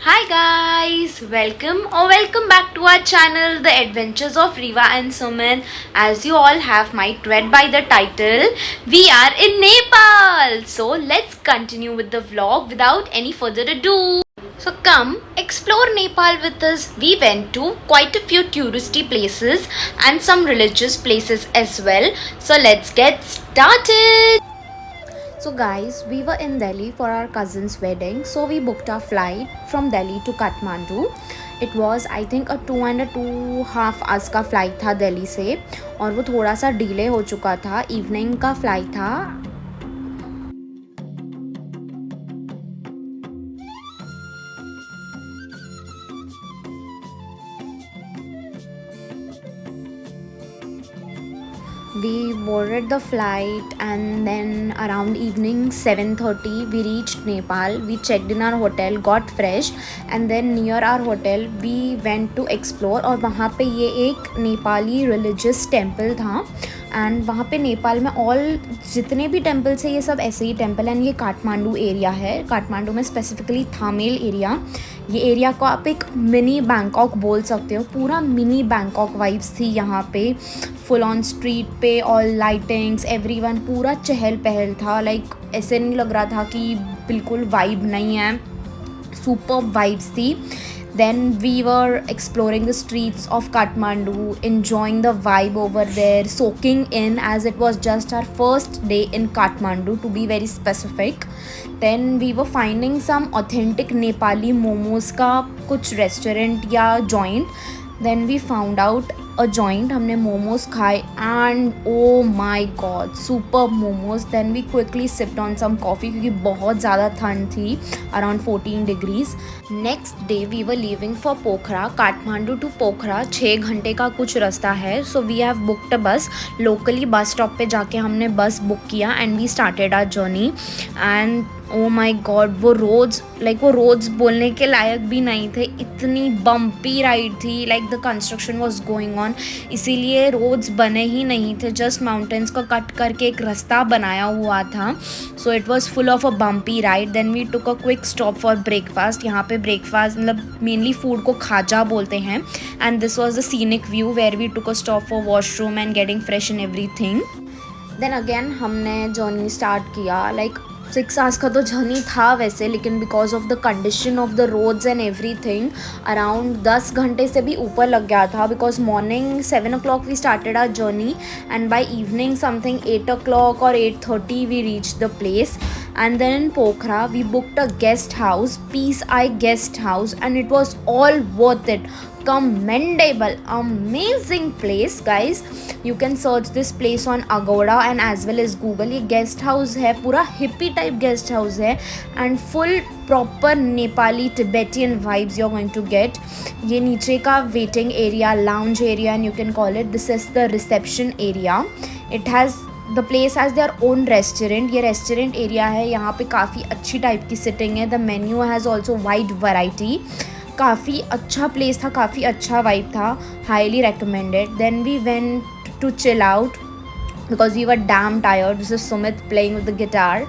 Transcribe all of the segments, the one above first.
Hi guys, welcome back to our channel The Adventures of Riva and Suman. As you all have might read by the title, we are in Nepal. So let's continue with the vlog without any further ado. So come explore Nepal with us. We went to quite a few touristy places and some religious places as well. So let's get started. So guys, we were in Delhi for our cousin's wedding. So we booked our flight from Delhi to Kathmandu. It was I think a 2.5 hours का flight था दिल्ली से और वो थोड़ा सा delay हो चुका था. इवनिंग का फ़्लाइट था. We boarded the flight and then around evening 7:30 we reached Nepal. We checked in our hotel, got fresh and then near our hotel we went to explore. और वहाँ पे ये एक नेपाली religious temple था and वहाँ पे नेपाल में ऑल जितने भी टेम्पल्स है ये सब ऐसे ही टेम्पल एंड ये काठमांडू एरिया है. काठमांडू में स्पेसिफिकली थामेल एरिया. ये एरिया को आप एक मिनी बैंकॉक बोल सकते हो. पूरा मिनी बैंकॉक वाइब्स थी यहाँ पे. फुल ऑन स्ट्रीट पे ऑल लाइटिंग्स, एवरीवन, पूरा चहल पहल था. लाइक ऐसे नहीं लग रहा था कि बिल्कुल वाइब नहीं है. सुपर वाइब्स थी. Then we were exploring the streets of Kathmandu, enjoying the vibe over there, soaking in as it was just our first day in Kathmandu to be very specific. Then we were finding some authentic Nepali momos का कुछ restaurant या joint. Then we found out a joint. हमने मोमोज खाए and oh my god super momos. Then we quickly sipped on some coffee क्योंकि बहुत ज़्यादा ठंड थी, around 14 degrees. Next day we were leaving for Pokhara. Kathmandu to Pokhara 6 घंटे का कुछ रास्ता है. So we have booked a bus. Locally bus stop पे जाके हमने बस बुक किया and we started our journey. And oh my god वो रोड्स बोलने के लायक भी नहीं थे. इतनी बम्पी राइड थी. Like the construction was going on, इसीलिए रोड्स बने ही नहीं थे. जस्ट माउंटेन्स को कट करके एक रास्ता बनाया हुआ था. So it was full of a bumpy ride. Then we took a quick stop for breakfast. यहाँ पे ब्रेकफास्ट मतलब मेनली फूड को खाजा बोलते हैं. And this was the scenic view where we took a stop for washroom and getting fresh in everything. Then again हमने journey start किया. Like 6 hours का तो जर्नी था वैसे, लेकिन because of the condition of the roads and everything around 10 घंटे से भी ऊपर लग गया था. Because morning 7 o'clock we started our journey and by evening something 8 o'clock और 8:30 we reach the place. And then in Pokhara we booked a guest house, Peace Eye guest house, and it was all worth it. Commendable, amazing place guys. You can search this place on Agoda and as well as Google. ये guest house है, पूरा hippie type guest house है and full proper Nepali Tibetan vibes you're going to get. ये नीचे का waiting area, lounge area and you can call it. This is the reception area. It has the place has their own restaurant. ये restaurant area है. यहाँ पे काफ़ी अच्छी type की सिटिंग है. The menu has also wide variety. काफ़ी अच्छा प्लेस था, काफ़ी अच्छा वाइब था. Highly recommended. Then we went to chill out because we were damn tired. This is Sumit playing with the guitar.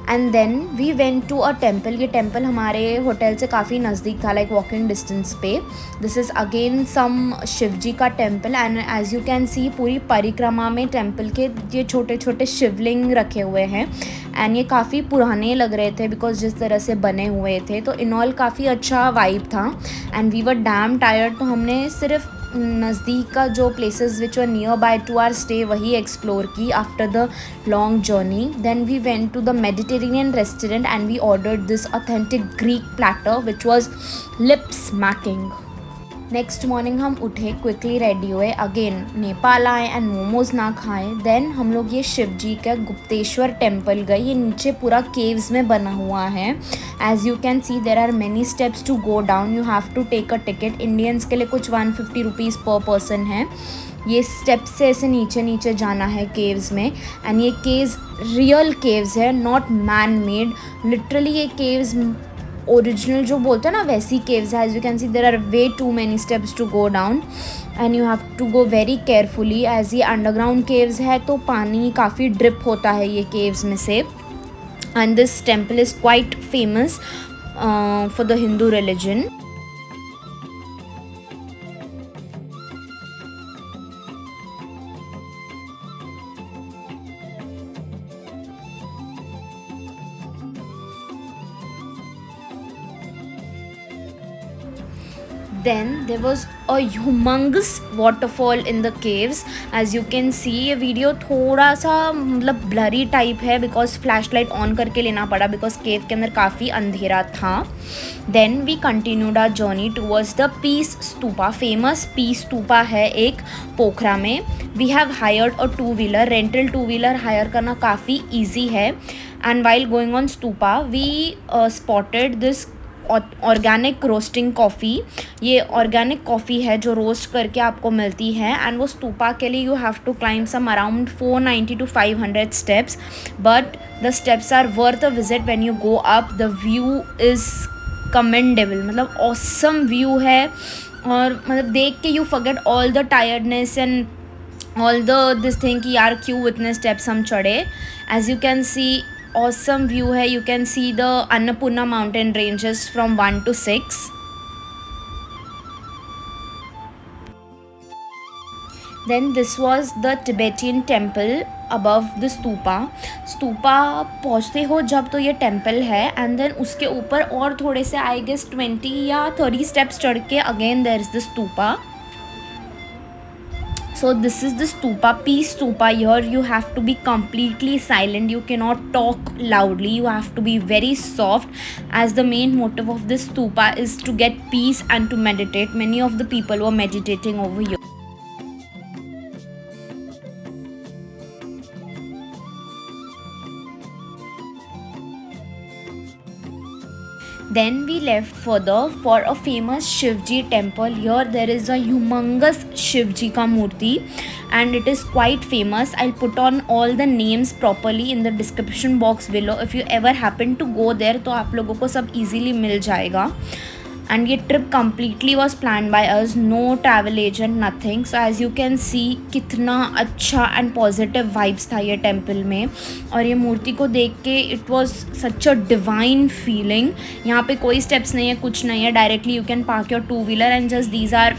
And then we went to a temple. ये temple हमारे hotel से काफ़ी नज़दीक था, लाइक वॉकिंग डिस्टेंस पे. This is again some Shiv ji का temple and as you can see पूरी परिक्रमा में टेम्पल के ये छोटे छोटे शिवलिंग रखे हुए हैं. एंड ये काफ़ी पुराने लग रहे थे बिकॉज जिस तरह से बने हुए थे. तो इन ऑल काफ़ी अच्छा वाइब था. And we were damn tired, तो हमने सिर्फ नज़दीक का जो places which were nearby to our stay वही एक्सप्लोर की after the long journey. Then we went to the Mediterranean restaurant and we ordered this authentic Greek platter which was lip smacking. Next morning हम उठे, quickly ready हुए, again Nepal आए and momos ना खाएं. Then हम लोग ये शिव जी का गुप्तेश्वर टेम्पल गए. ये नीचे पूरा केव्स में बना हुआ है. As you can see there are many steps to go down. You have to take a ticket. Indians के लिए कुछ 150 रुपीज़ पर पर्सन है. ये स्टेप्स से ऐसे नीचे नीचे जाना है केव्स में. एंड ये केव्स रियल केव्स है, नॉट मैन मेड. लिटरली ये केव्स ओरिजिनल जो बोलते हैं ना वैसी केव्स है. As you can see there are way too many steps to go down and you have to go very carefully. As ये underground caves है तो पानी काफ़ी ड्रिप होता है ये केव्स में से. And this temple is quite famous. for the Hindu religion. Then there was a humongous waterfall in the caves. As you can see, ये वीडियो थोड़ा सा मतलब ब्लरी टाइप है बिकॉज फ्लैश लाइट ऑन करके लेना पड़ा बिकॉज केव के अंदर काफ़ी अंधेरा था. Then we continued our journey towards the peace stupa. Famous peace stupa है एक पोखरा में. We have hired a 2-wheeler. Rental 2-wheeler hire करना काफ़ी ईजी है. And while going on stupa we spotted this organic roasting coffee. ये ऑर्गेनिक कॉफ़ी है जो roast करके आपको मिलती है. एंड वो स्तूपा के लिए you have to climb some around 490 to 500 steps. But the steps are worth a visit when you go up. The view is commendable. मतलब ऑसम व्यू है. और मतलब देख के you forget all the tiredness and all the this thing कि यार क्यों इतने स्टेप्स हम चढ़े. As you can see awesome view है. You can see the Annapurna mountain ranges from 1 to 6. Then this was the Tibetan temple above the stupa. Stupa पहुँचते हो जब तो ये टेम्पल है. एंड देन उसके ऊपर और थोड़े से आई गेस 20 या 30 स्टेप्स चढ़ के again there is the stupa. So this is the stupa, peace stupa. Here you have to be completely silent. You cannot talk loudly. You have to be very soft, as the main motive of this stupa is to get peace and to meditate. Many of the people were meditating over here. Then we left further for a famous Shivji temple. Here there is a humongous Shivji ka murti and it is quite famous. I'll put on all the names properly in the description box below. If you ever happen to go there तो आप लोगों को सब easily मिल जाएगा. And ये trip completely was planned by us, no travel agent, nothing. So as you can see कितना अच्छा and positive vibes था ये temple में. और ये मूर्ति को देख के it was such a divine feeling. यहाँ पे कोई steps नहीं है, कुछ नहीं है. Directly you can park your 2-wheeler and just these are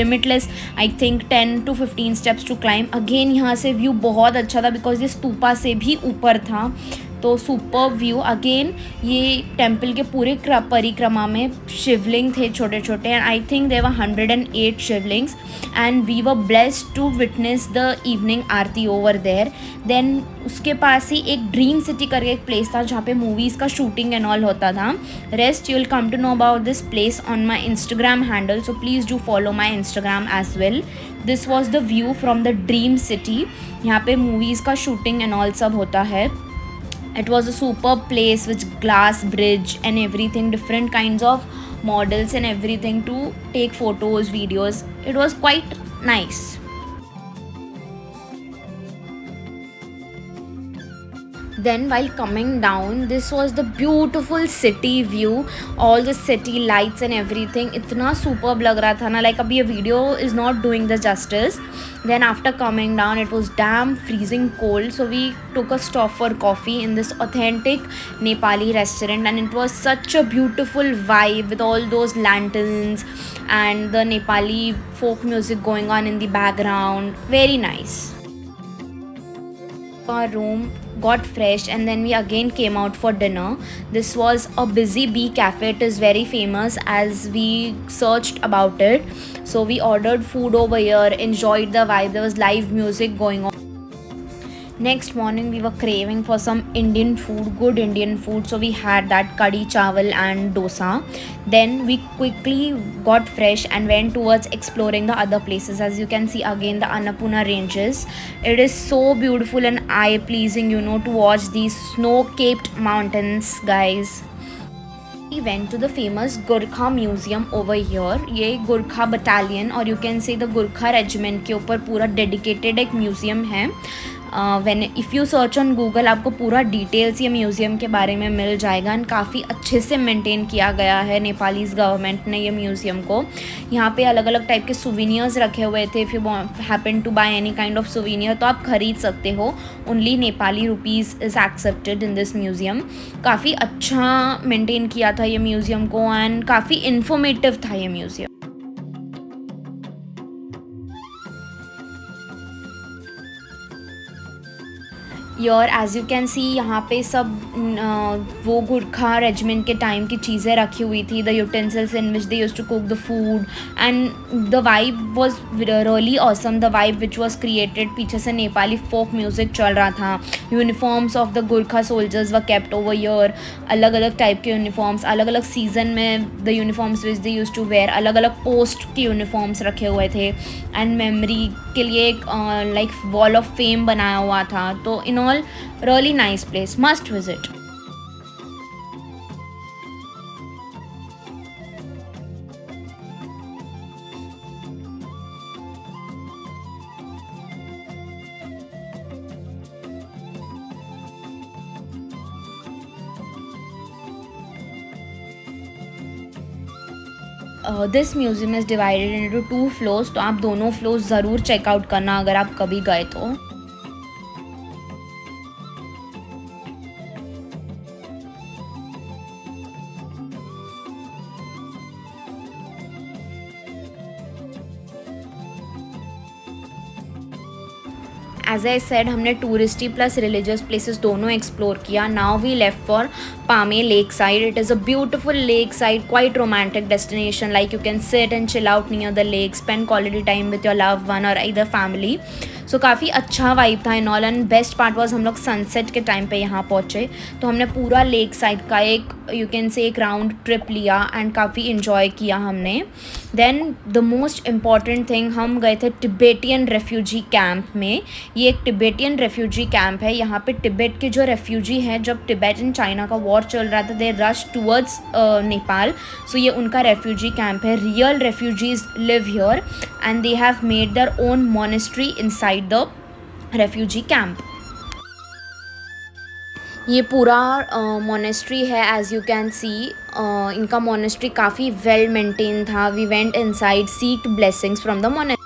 limitless, I think 10 to 15 steps to climb. Again यहाँ से व्यू बहुत अच्छा था बिकॉज ये स्तूपा से भी ऊपर था. तो सुपर व्यू. अगेन ये टेम्पल के पूरे परिक्रमा में शिवलिंग थे छोटे छोटे. And I think there were 108 shivlings. And we were blessed to witness the evening aarti over there. Then उसके पास ही एक ड्रीम सिटी करके एक प्लेस था जहाँ पे मूवीज़ का शूटिंग एंड ऑल होता था. Rest you will come to know about this place on my Instagram handle. So please do follow my Instagram as well. This was the view from the dream city. यहाँ पे movies का shooting and all सब होता है. It was a superb place with glass bridge and everything, different kinds of models and everything to take photos, videos. It was quite nice. Then while coming down, this was the beautiful city view, all the city lights and everything. इतना superb लग रहा था ना, like अभी ये video is not doing the justice. Then after coming down, it was damn freezing cold, so we took a stop for coffee in this authentic Nepali restaurant, and it was such a beautiful vibe with all those lanterns and the Nepali folk music going on in the background. Very nice. Our room, got fresh, and then we again came out for dinner. This was a Busy Bee cafe. It is very famous as we searched about it. So we ordered food over here, enjoyed the vibe. There was live music going on. Next morning we were craving for some Indian food, good Indian food, so we had that kadhi chawal and dosa. Then we quickly got fresh and went towards exploring the other places. As you can see again, the Annapurna ranges. It is so beautiful and eye pleasing, you know, to watch these snow capped mountains, guys. We went to the famous Gurkha museum over here. ये Gurkha battalion और you can say the Gurkha regiment के ऊपर पूरा dedicated एक museum है. When if you search on Google आपको पूरा details ये म्यूज़ियम के बारे में मिल जाएगा एंड काफ़ी अच्छे से मेंटेन किया गया है नेपालीज़ गवर्नमेंट ने ये म्यूज़ियम को। यहाँ पे अलग अलग टाइप के सुविनियर्स रखे हुए थे। If you happen to buy any kind of souvenir तो आप खरीद सकते हो। Only Nepali rupees is accepted in this museum. काफ़ी अच्छा मेंटेन किया था ये म्यूज़ियम को एंड काफ़ी इन्फॉर्मेटिव था ये museum. Your as you can सी यहाँ पे सब वो गुरखा रेजिमेंट के टाइम की चीज़ें रखी हुई थी, the utensils in which they used to cook the food and the vibe was really awesome. The vibe which was created, पीछे से नेपाली फोक म्यूज़िक चल रहा था। Uniforms of the Gurkha soldiers were kept over year. अलग अलग type के uniforms, अलग अलग सीजन में the uniforms which they used to wear, अलग अलग पोस्ट के यूनिफॉर्म्स रखे हुए थे एंड मेमोरी के लिए एक लाइक वॉल ऑफ फेम बनाया हुआ था। तो in all really nice place, must visit. This museum is divided into 2 floors, तो आप दोनों फ्लोर्स ज़रूर चेकआउट करना अगर आप कभी गए तो। एज आई सेड हमने टूरिस्टी प्लस रिलीजियस प्लेसेस दोनों एक्सप्लोर किया। Now we left for Pame lake side. It is a beautiful lake side, quite romantic destination, like you can sit and chill out near the lake, spend quality time with your love one और इधर family. So काफ़ी अच्छा vibe था in all and best part was हम लोग sunset के time पे यहाँ पहुँचे तो हमने पूरा लेक साइड का एक यू कैन से एक राउंड ट्रिप लिया एंड काफ़ी इन्जॉय किया हमने। Then the most important thing, हम गए थे तिब्बतियन रेफ्यूजी कैंप में। ये एक तिब्बतियन रेफ्यूजी कैंप है। यहाँ पे तिब्बत के जो रेफ्यूजी हैं, जब तिब्बत एंड चाइना का वॉर चल रहा था, दे रश टूवर्ड्स नेपाल। सो ये उनका रेफ्यूजी कैंप है। Real refugees live here and they have made their own monastery inside the refugee camp. ये पूरा मोनेस्ट्री है एज यू कैन सी। इनका मोनेस्ट्री काफ़ी वेल मेंटेन था। We went inside, seeked blessings from the monastery.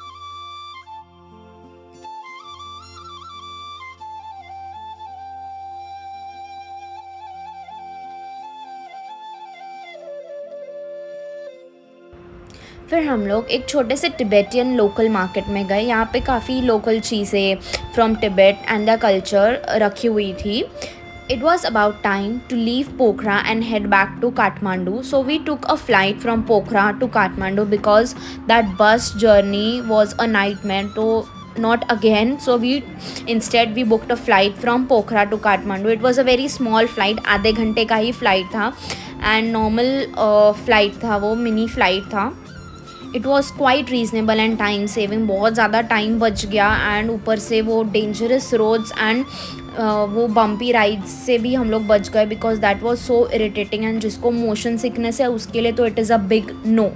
फिर हम लोग एक छोटे से तिब्बतियन लोकल मार्केट में गए। यहाँ पे काफ़ी लोकल चीज़ें from Tibet and the culture रखी हुई थी। It was about time to leave Pokhara and head back to Kathmandu. So we took a flight from Pokhara to Kathmandu because that bus journey was a nightmare. So not again. So we booked a flight from Pokhara to Kathmandu. It was a very small flight. आधे घंटे का ही flight था and normal flight था, वो mini flight था। It was quite reasonable and time saving. बहुत ज़्यादा time बच गया एंड ऊपर से वो डेंजरस रोड्स एंड वो बम्पी राइड्स से भी हम लोग बच गए because that was so irritating and जिसको मोशन सिकनेस है उसके लिए तो it is a big no.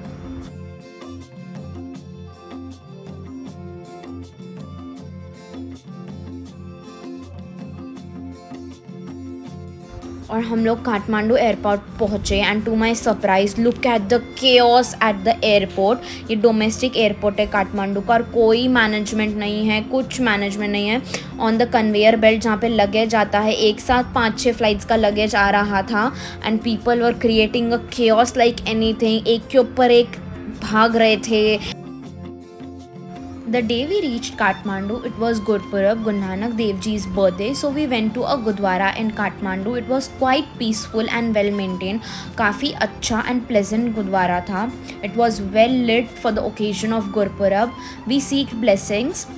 और हम लोग काठमांडू एयरपोर्ट पहुँचे and to my surprise look at the chaos at the airport. ये डोमेस्टिक एयरपोर्ट है काठमांडू का और कोई मैनेजमेंट नहीं है, कुछ मैनेजमेंट नहीं है। ऑन द कन्वेयर बेल्ट जहाँ पे लगेज आता है, एक साथ 5-6 फ्लाइट्स का लगेज आ रहा था and people were creating a chaos like anything. एक के ऊपर एक भाग रहे थे। The day we reached Kathmandu, it was Gurpurab, Guru Nanak Dev Ji's birthday. So we went to a Gurdwara in Kathmandu. It was quite peaceful and well maintained. काफ़ी अच्छा and pleasant Gurdwara था. It was well lit for the occasion of Gurpurab. We seeked blessings.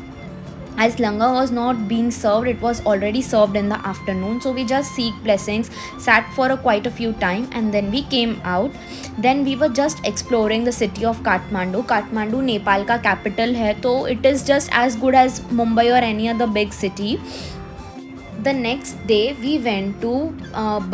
As langar was not being served, it was already served in the afternoon, so we just seek blessings, sat for quite a few time and then we came out. Then we were just exploring the city of Kathmandu. Kathmandu Nepal का capital है, तो it is just as good as Mumbai or any other big city. The next day we went to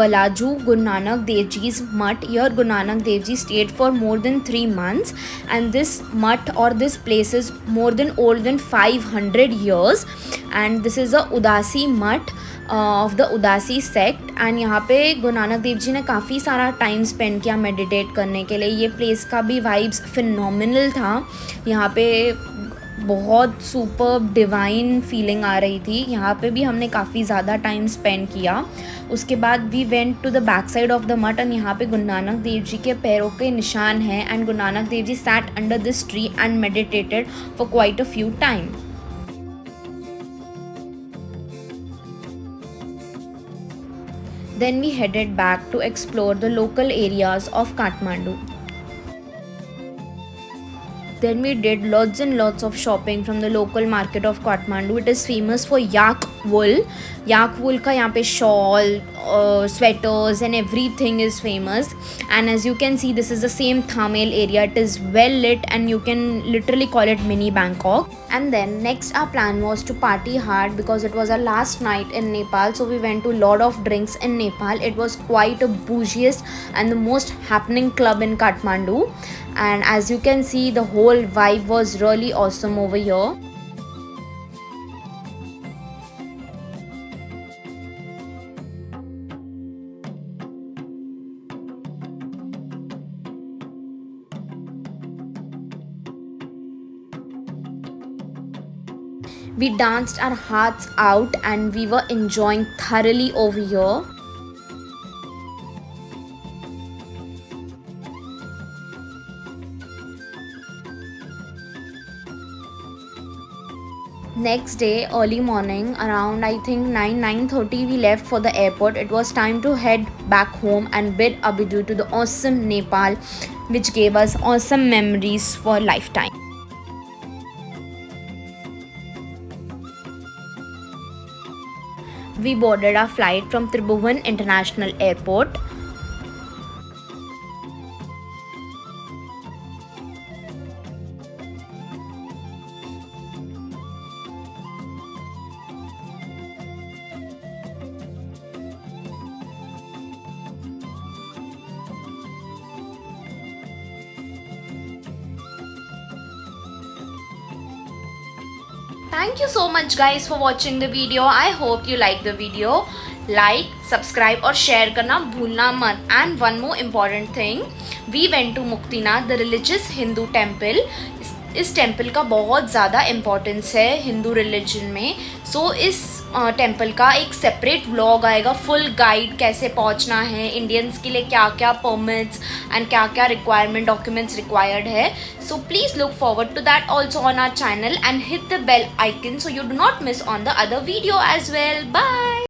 Balaju Guru Nanak Dev Ji's Mutt. Here Guru Nanak Dev Ji stayed for more than 3 months, and this mutt or this place is more than older than 500 years, and this is a Udasi Mutt of the उदासी sect. And यहाँ पे गुरु नानक देव जी ने काफ़ी सारा time spend किया meditate करने के लिए. ये प्लेस का भी वाइब्स फिनोमिनल था. यहाँ पे बहुत सुपर डिवाइन फीलिंग आ रही थी. यहाँ पे भी हमने काफ़ी ज़्यादा टाइम स्पेंड किया. उसके बाद we went to the back side of the मठ, एंड यहाँ पे गुरु नानक देव जी के पैरों के निशान हैं. And Guru Nanak Dev ji sat under this tree and meditated for quite a few time. Then we headed back to explore the local areas of Kathmandu. Then we did lots and lots of shopping from the local market of Kathmandu. It is famous for yak wool. Yak wool का यहाँ पे shawl, sweaters and everything is famous. And as you can see, this is the same Thamel area. It is well lit and you can literally call it mini Bangkok. And then next our plan was to party hard because it was our last night in Nepal. So we went to lot of drinks in Nepal. It was quite a bougiest and the most happening club in Kathmandu. And as you can see, the whole vibe was really awesome over here. We danced our hearts out and we were enjoying thoroughly over here. Next day, early morning, around I think 9:30 we left for the airport. It was time to head back home and bid adieu to the awesome Nepal, which gave us awesome memories for a lifetime. We boarded our flight from Tribhuvan International Airport. Thank you so much guys for watching the video. I hope you like the video. Like, subscribe और share करना भूलना मत. And one more important thing, we went to Muktinath, the religious Hindu temple. इस temple का बहुत ज़्यादा importance है Hindu religion में. सो इस टेम्पल का एक सेपरेट व्लॉग आएगा, फुल गाइड कैसे पहुंचना है, इंडियंस के लिए क्या क्या परमिट्स एंड क्या क्या रिक्वायरमेंट डॉक्यूमेंट्स रिक्वायर्ड है. So please look forward to that also on our channel and hit the bell icon so you do not miss on the other video as well. Bye.